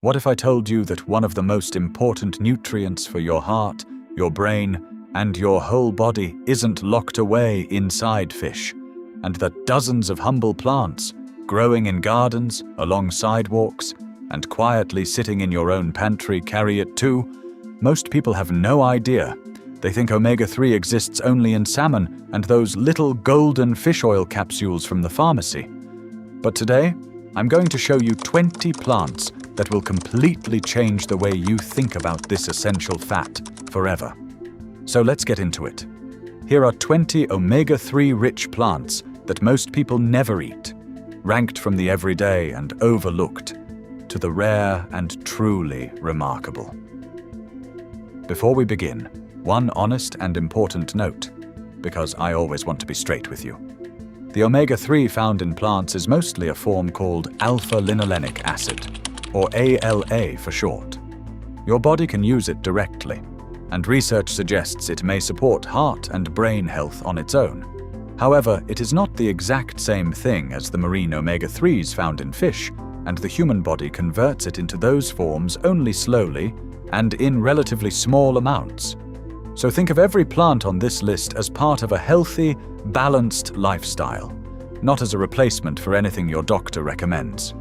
What if I told you that one of the most important nutrients for your heart, your brain, and your whole body isn't locked away inside fish, and that dozens of humble plants, growing in gardens, along sidewalks, and quietly sitting in your own pantry carry it too? Most people have no idea. They think omega-3 exists only in salmon and those little golden fish oil capsules from the pharmacy. But today, I'm going to show you 20 plants that will completely change the way you think about this essential fat forever. So let's get into it. Here are 20 omega-3 rich plants that most people never eat, ranked from the everyday and overlooked to the rare and truly remarkable. Before we begin, one honest and important note, because I always want to be straight with you. The omega-3 found in plants is mostly a form called alpha-linolenic acid, or ALA for short. Your body can use it directly, and research suggests it may support heart and brain health on its own. However, it is not the exact same thing as the marine omega-3s found in fish, and the human body converts it into those forms only slowly and in relatively small amounts. So think of every plant on this list as part of a healthy, balanced lifestyle, not as a replacement for anything your doctor recommends.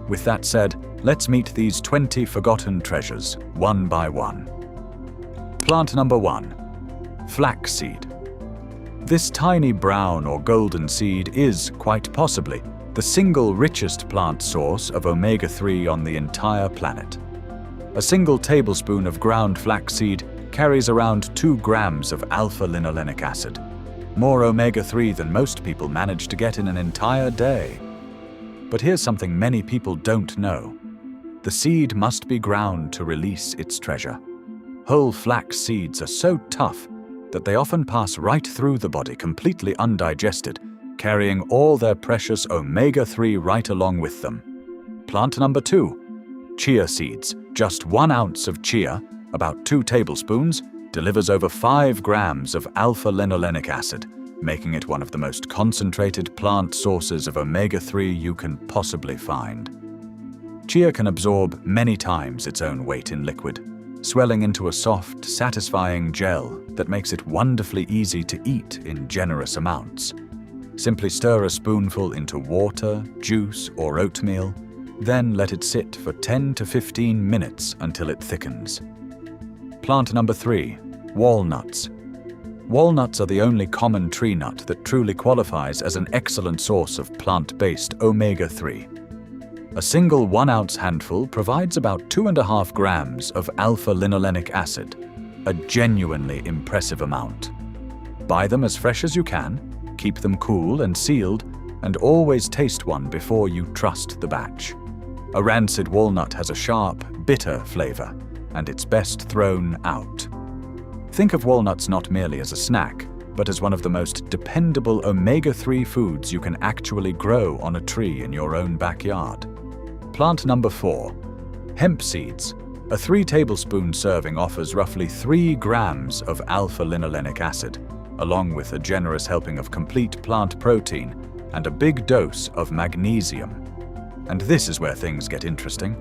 With that said, let's meet these 20 forgotten treasures, one by one. Plant number 1. Flaxseed. This tiny brown or golden seed is, quite possibly, the single richest plant source of omega-3 on the entire planet. A single tablespoon of ground flaxseed carries around 2 grams of alpha-linolenic acid, more omega-3 than most people manage to get in an entire day. But here's something many people don't know. The seed must be ground to release its treasure. Whole flax seeds are so tough that they often pass right through the body completely undigested, carrying all their precious omega-3 right along with them. Plant number 2. Chia seeds. Just 1 ounce of chia, about 2 tablespoons, delivers over 5 grams of alpha-linolenic acid, making it one of the most concentrated plant sources of omega-3 you can possibly find. Chia can absorb many times its own weight in liquid, swelling into a soft, satisfying gel that makes it wonderfully easy to eat in generous amounts. Simply stir a spoonful into water, juice, or oatmeal, then let it sit for 10 to 15 minutes until it thickens. Plant number 3. Walnuts. Walnuts are the only common tree nut that truly qualifies as an excellent source of plant-based omega-3. A single 1 ounce handful provides about 2.5 grams of alpha-linolenic acid, a genuinely impressive amount. Buy them as fresh as you can, keep them cool and sealed, and always taste one before you trust the batch. A rancid walnut has a sharp, bitter flavor, and it's best thrown out. Think of walnuts not merely as a snack, but as one of the most dependable omega-3 foods you can actually grow on a tree in your own backyard. Plant number 4. Hemp seeds. A 3 tablespoon serving offers roughly 3 grams of alpha-linolenic acid, along with a generous helping of complete plant protein and a big dose of magnesium. And this is where things get interesting.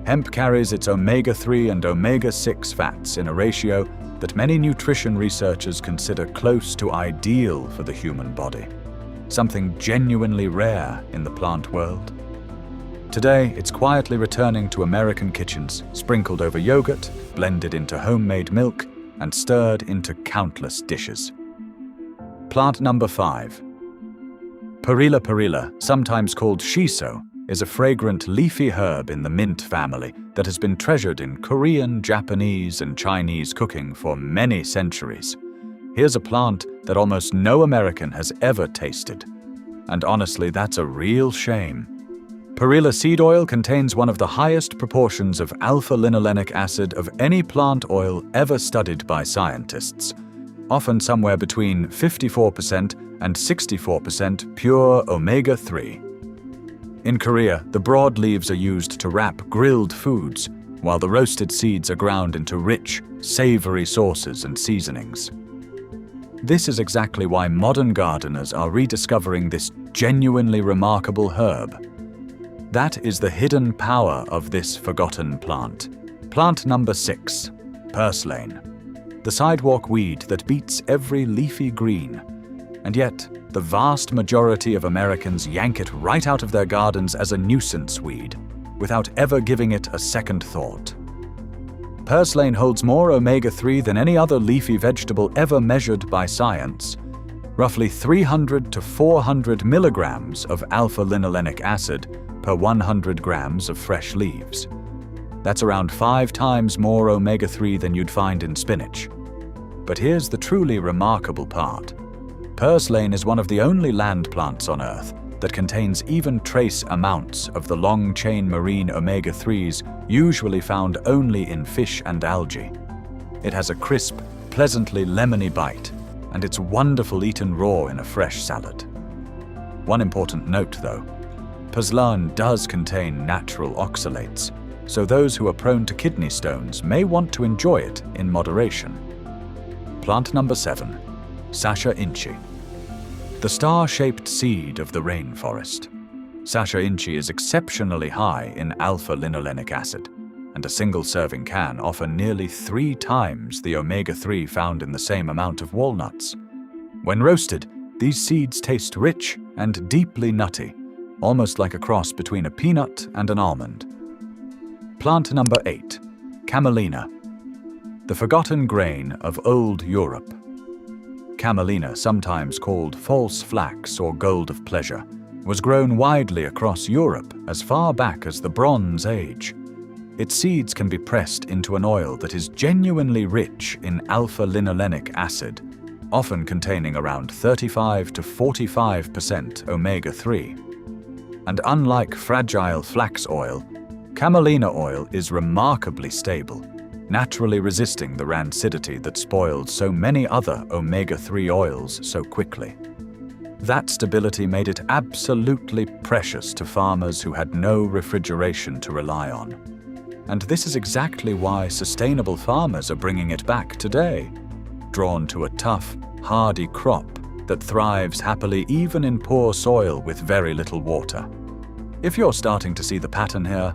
Hemp carries its omega-3 and omega-6 fats in a ratio that many nutrition researchers consider close to ideal for the human body, something genuinely rare in the plant world. Today, it's quietly returning to American kitchens, sprinkled over yogurt, blended into homemade milk, and stirred into countless dishes. Plant number 5. Perilla, sometimes called shiso, is a fragrant leafy herb in the mint family that has been treasured in Korean, Japanese, and Chinese cooking for many centuries. Here's a plant that almost no American has ever tasted. And honestly, that's a real shame. Perilla seed oil contains one of the highest proportions of alpha-linolenic acid of any plant oil ever studied by scientists, often somewhere between 54% and 64% pure omega-3. In Korea, the broad leaves are used to wrap grilled foods, while the roasted seeds are ground into rich, savory sauces and seasonings. This is exactly why modern gardeners are rediscovering this genuinely remarkable herb. That is the hidden power of this forgotten plant. Plant number 6, Purslane. The sidewalk weed that beats every leafy green. And yet, the vast majority of Americans yank it right out of their gardens as a nuisance weed, without ever giving it a second thought. Purslane holds more omega-3 than any other leafy vegetable ever measured by science. Roughly 300 to 400 milligrams of alpha-linolenic acid per 100 grams of fresh leaves. That's around 5 times more omega-3 than you'd find in spinach. But here's the truly remarkable part. Purslane is one of the only land plants on Earth that contains even trace amounts of the long-chain marine omega-3s usually found only in fish and algae. It has a crisp, pleasantly lemony bite, and it's wonderful eaten raw in a fresh salad. One important note though, Purslane does contain natural oxalates, so those who are prone to kidney stones may want to enjoy it in moderation. Plant number 7, Sacha inchi. The star-shaped seed of the rainforest. Sacha inchi is exceptionally high in alpha-linolenic acid, and a single serving can offer nearly 3 times the omega-3 found in the same amount of walnuts. When roasted, these seeds taste rich and deeply nutty, almost like a cross between a peanut and an almond. Plant number 8, camelina. The forgotten grain of old Europe. Camelina, sometimes called false flax or gold of pleasure, was grown widely across Europe as far back as the Bronze Age. Its seeds can be pressed into an oil that is genuinely rich in alpha-linolenic acid, often containing around 35 to 45% omega-3. And unlike fragile flax oil, camelina oil is remarkably stable, naturally resisting the rancidity that spoiled so many other omega-3 oils so quickly. That stability made it absolutely precious to farmers who had no refrigeration to rely on. And this is exactly why sustainable farmers are bringing it back today, drawn to a tough, hardy crop that thrives happily even in poor soil with very little water. If you're starting to see the pattern here,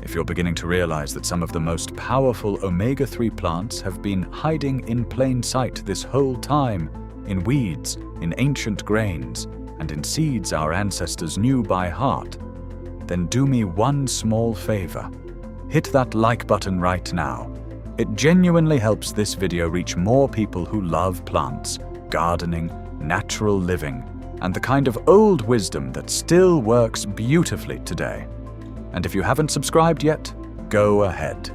if you're beginning to realize that some of the most powerful omega-3 plants have been hiding in plain sight this whole time, in weeds, in ancient grains, and in seeds our ancestors knew by heart, then do me one small favor. Hit that like button right now. It genuinely helps this video reach more people who love plants, gardening, natural living, and the kind of old wisdom that still works beautifully today. And if you haven't subscribed yet, go ahead.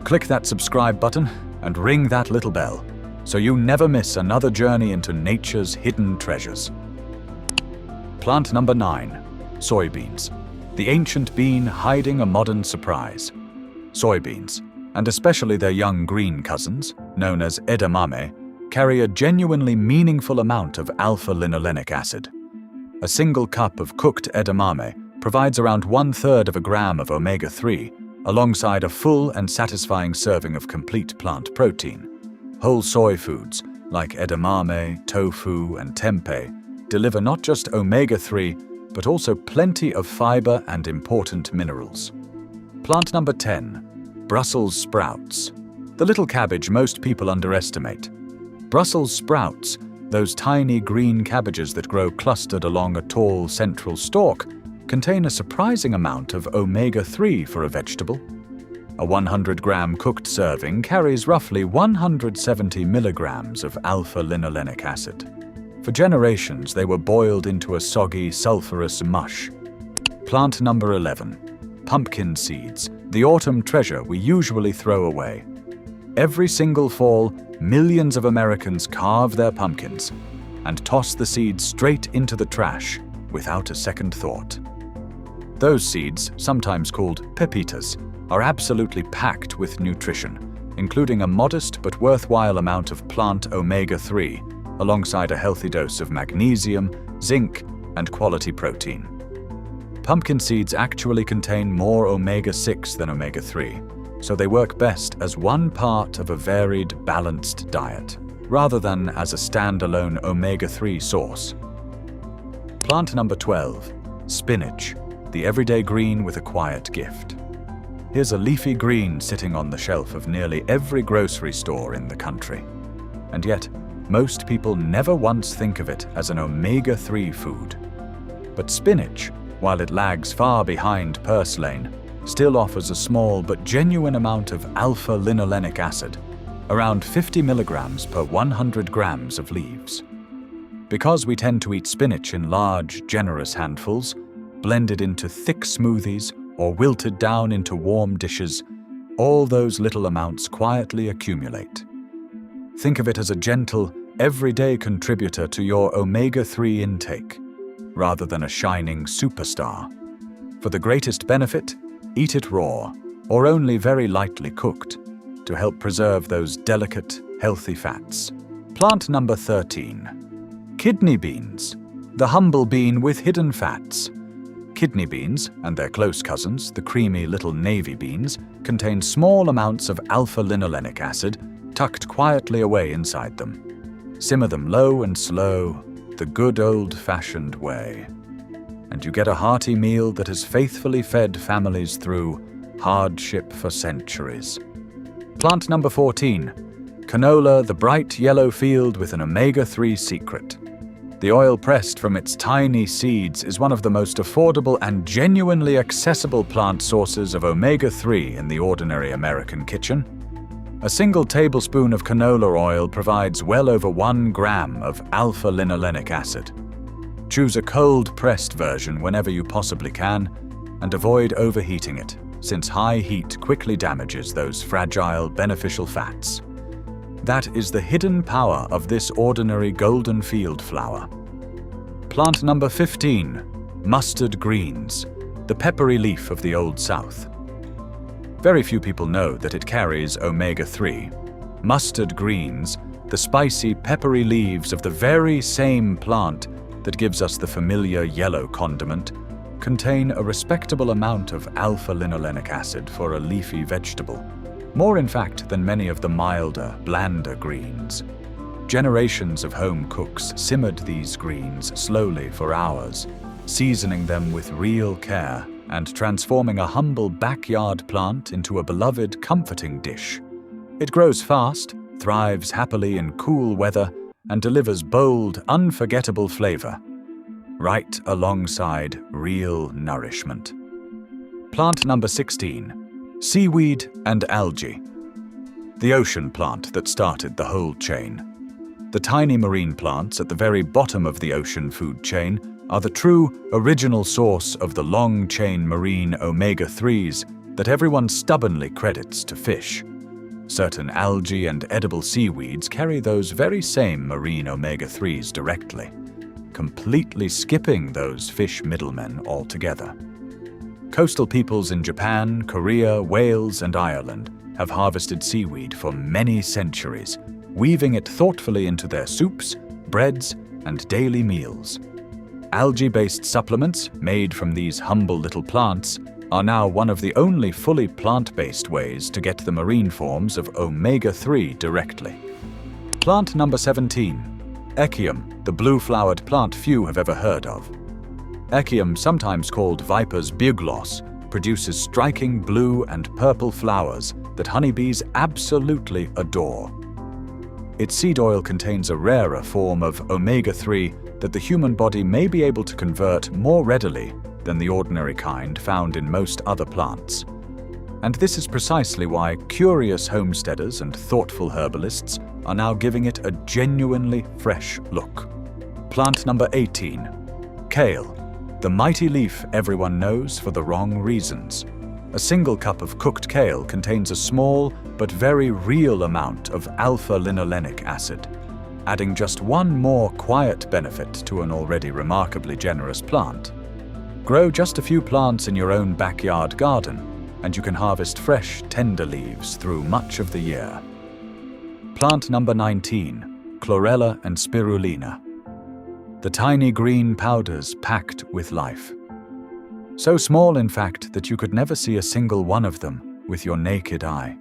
Click that subscribe button and ring that little bell so you never miss another journey into nature's hidden treasures. Plant number 9, soybeans. The ancient bean hiding a modern surprise. Soybeans, and especially their young green cousins, known as edamame, carry a genuinely meaningful amount of alpha-linolenic acid. A single cup of cooked edamame provides around 1/3 of a gram of omega-3, alongside a full and satisfying serving of complete plant protein. Whole soy foods, like edamame, tofu, and tempeh, deliver not just omega-3, but also plenty of fiber and important minerals. Plant number 10, Brussels sprouts. The little cabbage most people underestimate. Brussels sprouts, those tiny green cabbages that grow clustered along a tall central stalk, contain a surprising amount of omega-3 for a vegetable. A 100-gram cooked serving carries roughly 170 milligrams of alpha-linolenic acid. For generations, they were boiled into a soggy, sulfurous mush. Plant number 11, pumpkin seeds, the autumn treasure we usually throw away. Every single fall, millions of Americans carve their pumpkins and toss the seeds straight into the trash without a second thought. Those seeds, sometimes called pepitas, are absolutely packed with nutrition, including a modest but worthwhile amount of plant omega-3, alongside a healthy dose of magnesium, zinc, and quality protein. Pumpkin seeds actually contain more omega-6 than omega-3, so they work best as one part of a varied, balanced diet, rather than as a standalone omega-3 source. Plant number 12, spinach. the everyday green with a quiet gift. Here's a leafy green sitting on the shelf of nearly every grocery store in the country. And yet, most people never once think of it as an omega-3 food. But spinach, while it lags far behind purslane, still offers a small but genuine amount of alpha-linolenic acid, around 50 milligrams per 100 grams of leaves. Because we tend to eat spinach in large, generous handfuls, blended into thick smoothies or wilted down into warm dishes, all those little amounts quietly accumulate. Think of it as a gentle, everyday contributor to your omega-3 intake, rather than a shining superstar. For the greatest benefit, eat it raw, or only very lightly cooked, to help preserve those delicate, healthy fats. Plant number 13. Kidney beans, the humble bean with hidden fats. Kidney beans, and their close cousins, the creamy little navy beans, contain small amounts of alpha-linolenic acid tucked quietly away inside them. Simmer them low and slow, the good old-fashioned way. And you get a hearty meal that has faithfully fed families through hardship for centuries. Plant number 14. Canola, the bright yellow field with an omega-3 secret. The oil pressed from its tiny seeds is one of the most affordable and genuinely accessible plant sources of omega-3 in the ordinary American kitchen. A single tablespoon of canola oil provides well over 1 gram of alpha-linolenic acid. Choose a cold-pressed version whenever you possibly can, and avoid overheating it, since high heat quickly damages those fragile, beneficial fats. That is the hidden power of this ordinary golden field flower. Plant number 15. Mustard greens, the peppery leaf of the Old South. Very few people know that it carries omega-3. Mustard greens, the spicy, peppery leaves of the very same plant that gives us the familiar yellow condiment, contain a respectable amount of alpha-linolenic acid for a leafy vegetable. More in fact than many of the milder, blander greens. Generations of home cooks simmered these greens slowly for hours, seasoning them with real care and transforming a humble backyard plant into a beloved, comforting dish. It grows fast, thrives happily in cool weather, and delivers bold, unforgettable flavor, right alongside real nourishment. Plant number 16. Seaweed and algae. The ocean plant that started the whole chain. The tiny marine plants at the very bottom of the ocean food chain are the true, original source of the long-chain marine omega-3s that everyone stubbornly credits to fish. Certain algae and edible seaweeds carry those very same marine omega-3s directly, completely skipping those fish middlemen altogether. Coastal peoples in Japan, Korea, Wales, and Ireland have harvested seaweed for many centuries, weaving it thoughtfully into their soups, breads, and daily meals. Algae-based supplements made from these humble little plants are now one of the only fully plant-based ways to get the marine forms of omega-3 directly. Plant number 17. Echium, the blue-flowered plant few have ever heard of. Echium, sometimes called viper's bugloss, produces striking blue and purple flowers that honeybees absolutely adore. Its seed oil contains a rarer form of omega-3 that the human body may be able to convert more readily than the ordinary kind found in most other plants. And this is precisely why curious homesteaders and thoughtful herbalists are now giving it a genuinely fresh look. Plant number 18. Kale, the mighty leaf everyone knows for the wrong reasons. A single cup of cooked kale contains a small but very real amount of alpha-linolenic acid, adding just one more quiet benefit to an already remarkably generous plant. Grow just a few plants in your own backyard garden, and you can harvest fresh, tender leaves through much of the year. Plant number 19. Chlorella and spirulina. The tiny green powders packed with life. So small, in fact, that you could never see a single one of them with your naked eye.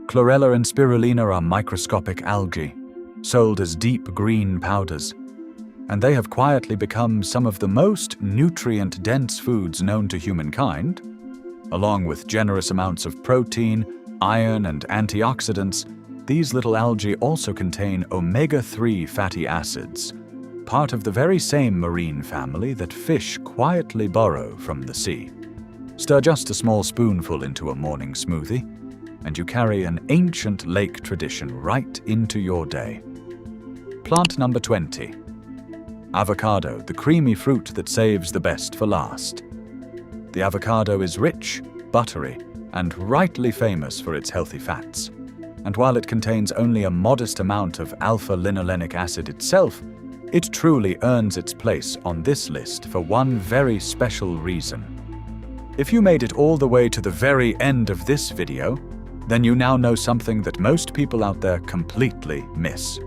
Chlorella and spirulina are microscopic algae, sold as deep green powders. and they have quietly become some of the most nutrient-dense foods known to humankind. Along with generous amounts of protein, iron, and antioxidants, these little algae also contain omega-3 fatty acids, part of the very same marine family that fish quietly borrow from the sea. Stir just a small spoonful into a morning smoothie, and you carry an ancient lake tradition right into your day. Plant number 20. Avocado, the creamy fruit that saves the best for last. The avocado is rich, buttery, and rightly famous for its healthy fats. And while it contains only a modest amount of alpha-linolenic acid itself, it truly earns its place on this list for one very special reason. If you made it all the way to the very end of this video, then you now know something that most people out there completely miss.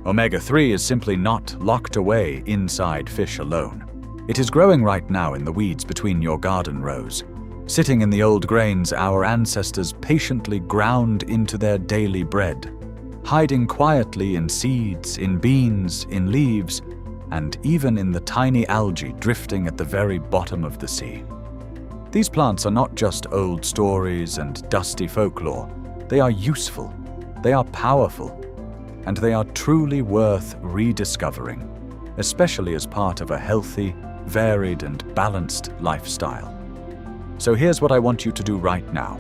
Omega-3 is simply not locked away inside fish alone. It is growing right now in the weeds between your garden rows, sitting in the old grains our ancestors patiently ground into their daily bread, hiding quietly in seeds, in beans, in leaves, and even in the tiny algae drifting at the very bottom of the sea. These plants are not just old stories and dusty folklore. They are useful, they are powerful, and they are truly worth rediscovering, especially as part of a healthy, varied, and balanced lifestyle. So here's what I want you to do right now.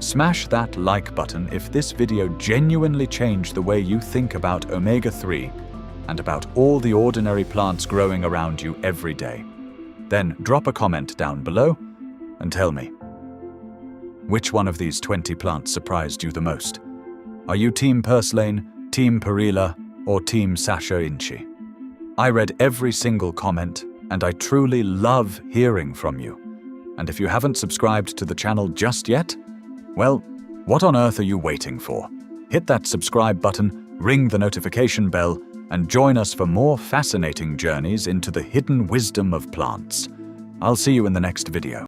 Smash that like button if this video genuinely changed the way you think about omega-3 and about all the ordinary plants growing around you every day. Then drop a comment down below and tell me, which one of these 20 plants surprised you the most? Are you Team Purslane, Team perilla, or Team sacha inchi? I read every single comment, and I truly love hearing from you. And if you haven't subscribed to the channel just yet, well, what on earth are you waiting for? Hit that subscribe button, ring the notification bell, and join us for more fascinating journeys into the hidden wisdom of plants. I'll see you in the next video.